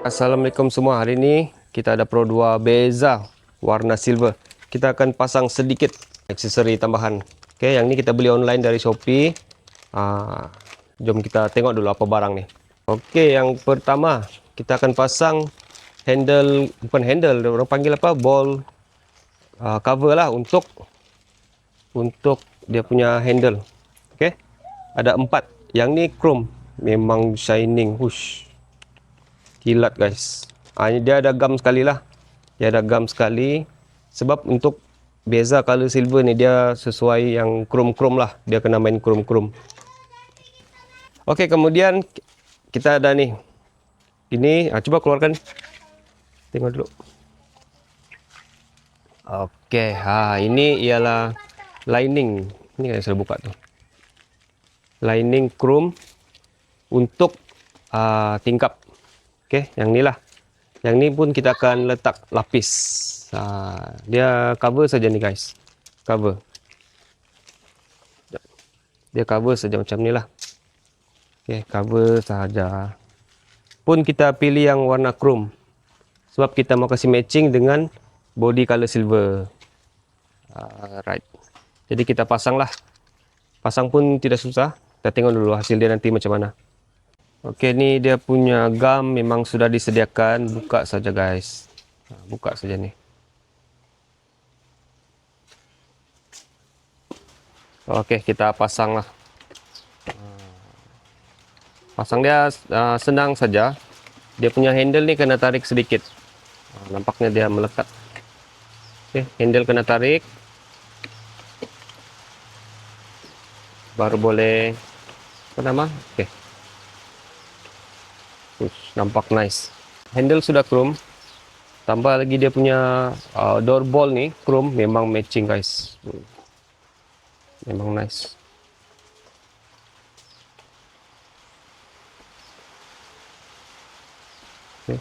Assalamualaikum semua. Hari ini kita ada Perodua Bezza warna silver. Kita akan pasang sedikit aksesori tambahan. Oke, yang ini kita beli online dari Shopee. Jom kita tengok dulu apa barang nih. Oke, yang pertama kita akan pasang handle, bukan handle, orang panggil apa? Ball cover lah untuk dia punya handle. Oke, ada 4. Yang ni chrome, memang shining. Hush. Kilat guys. Ini dia ada gam sekali lah. Dia ada gam sekali. Sebab untuk Bezza color silver ni dia sesuai yang chrome-chrome lah. Dia kena main chrome-chrome. Okey, kemudian kita ada ni. Ini, coba keluarkan. Tengok dulu. Okey, ini ialah lining. Ini yang saya buka tu. Lining chrome untuk tingkap. Okey, yang ni lah. Yang ni pun kita akan letak lapis. Dia cover saja ni guys. Cover. Dia cover saja macam ni lah. Okey, cover saja. Pun kita pilih yang warna chrome. Sebab kita mau kasih matching dengan body color silver. Right. Jadi kita pasang lah. Pasang pun tidak susah. Kita tengok dulu hasil dia nanti macam mana. Okey, ni dia punya gam memang sudah disediakan. Buka saja guys. Buka saja ni. Okey, kita pasang lah. Pasang dia senang saja. Dia punya handle ni kena tarik sedikit. Nampaknya dia melekat. Okey, handle kena tarik. Baru boleh apa nama? Okey. Nampak nice. Handle sudah chrome. Tambah lagi dia punya door ball ni chrome, memang matching guys. Memang nice. Okay.